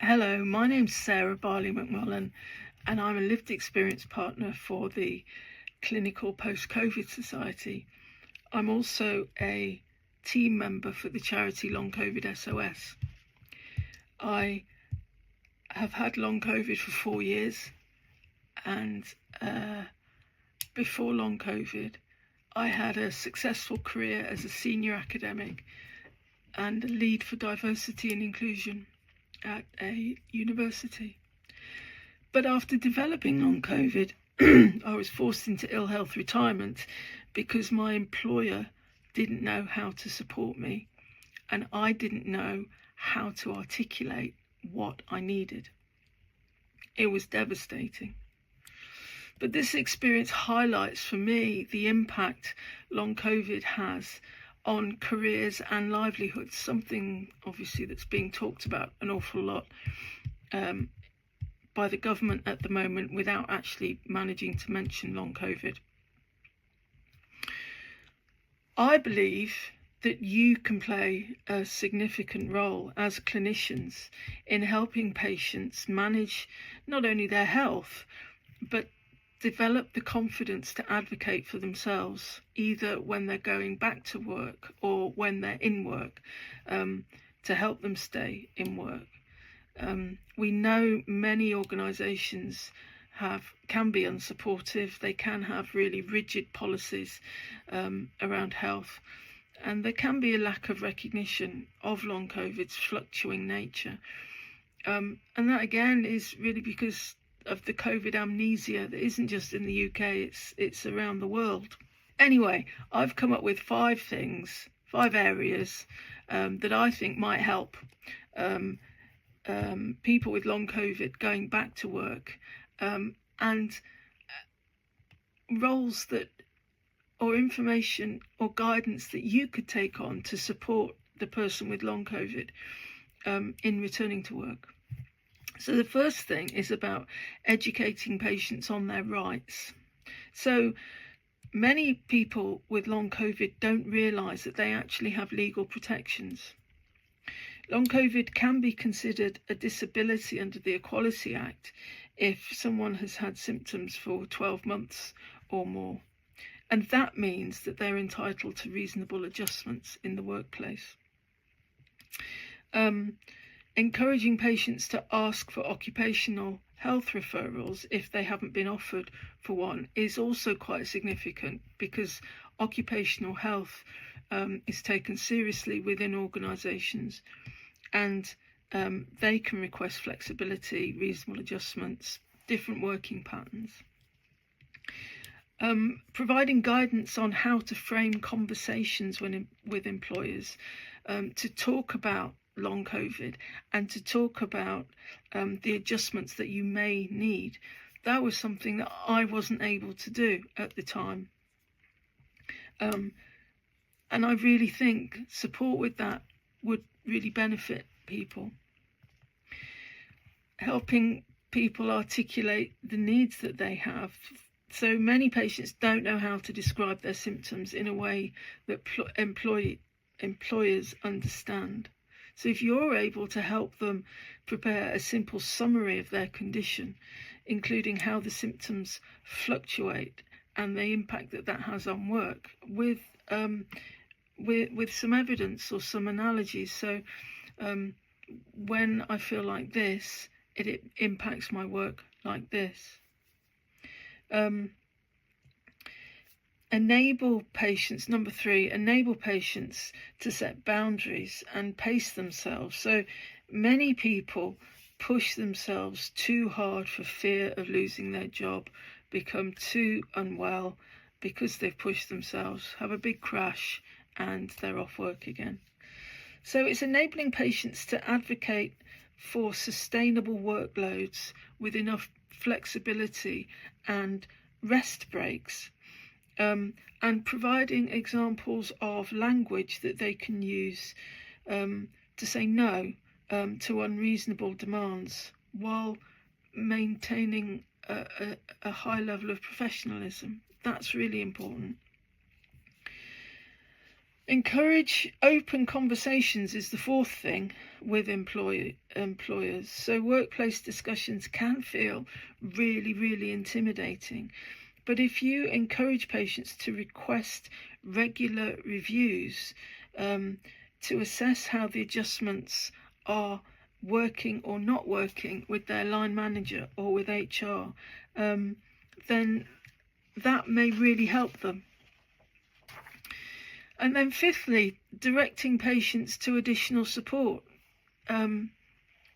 Hello, my name's Sarah Barley-McMullen, and I'm a lived experience partner for the Clinical Post-COVID Society. I'm also a team member for the charity Long COVID SOS. I have had long COVID for 4 years, and before long COVID, I had a successful career as a senior academic and a lead for diversity and inclusion at a university. But after developing long COVID, I was forced into ill health retirement because my employer didn't know how to support me, and I didn't know how to articulate what I needed. It was devastating. But this experience highlights for me the impact long COVID has on careers and livelihoods, something obviously that's being talked about an awful lot by the government at the moment without actually managing to mention long COVID. I believe that you can play a significant role as clinicians in helping patients manage not only their health, but develop the confidence to advocate for themselves, either when they're going back to work or when they're in work, to help them stay in work. We know many organisations can be unsupportive. They can have really rigid policies around health, and there can be a lack of recognition of long COVID's fluctuating nature. And that again is really because of the COVID amnesia that isn't just in the UK, it's around the world. Anyway, I've come up with 5 areas that I think might help people with long COVID going back to work, and roles that, or information or guidance that you could take on to support the person with long COVID in returning to work. So the first thing is about educating patients on their rights. So many people with long COVID don't realise that they actually have legal protections. Long COVID can be considered a disability under the Equality Act if someone has had symptoms for 12 months or more. And that means that they're entitled to reasonable adjustments in the workplace. Encouraging patients to ask for occupational health referrals if they haven't been offered for one is also quite significant, because occupational health is taken seriously within organisations, and they can request flexibility, reasonable adjustments, different working patterns. Providing guidance on how to frame conversations with employers to talk about long COVID and to talk about the adjustments that you may need. That was something that I wasn't able to do at the time. And I really think support with that would really benefit people. Helping people articulate the needs that they have. So many patients don't know how to describe their symptoms in a way that employers understand. So if you're able to help them prepare a simple summary of their condition, including how the symptoms fluctuate and the impact that has on work, with some evidence or some analogies. So when I feel like this, it impacts my work like this. Enable patients, number 3, enable patients to set boundaries and pace themselves. So many people push themselves too hard for fear of losing their job, become too unwell because they've pushed themselves, have a big crash, and they're off work again. So it's enabling patients to advocate for sustainable workloads with enough flexibility and rest breaks, and providing examples of language that they can use to say no to unreasonable demands while maintaining a high level of professionalism. That's really important. Encourage open conversations is the fourth thing with employers. So workplace discussions can feel really, really intimidating. But if you encourage patients to request regular reviews to assess how the adjustments are working or not working with their line manager or with HR, then that may really help them. And then fifthly, directing patients to additional support.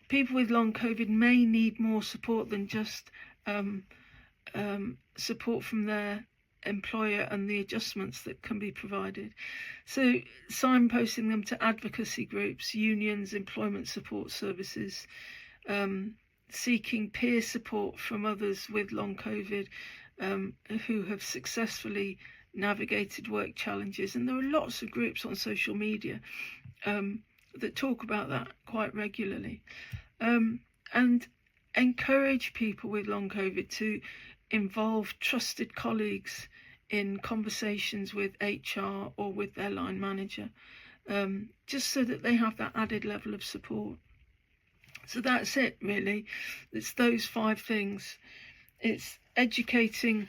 People with long COVID may need more support than just support from their employer and the adjustments that can be provided. So signposting them to advocacy groups, unions, employment support services, seeking peer support from others with long COVID who have successfully navigated work challenges. And there are lots of groups on social media that talk about that quite regularly. And encourage people with long COVID to involve trusted colleagues in conversations with HR or with their line manager, just so that they have that added level of support. So that's it, really. It's those 5 things. It's educating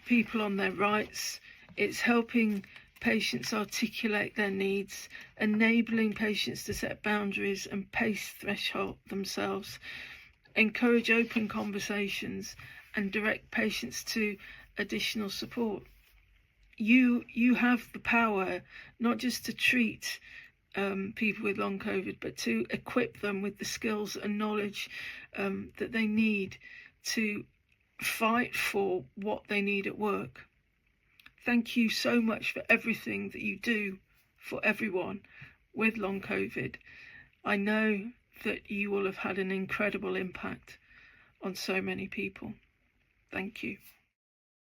people on their rights. It's helping patients articulate their needs, enabling patients to set boundaries and pace threshold themselves, encourage open conversations, and direct patients to additional support. You have the power not just to treat people with long COVID, but to equip them with the skills and knowledge that they need to fight for what they need at work. Thank you so much for everything that you do for everyone with long COVID. I know that you will have had an incredible impact on so many people. Thank you.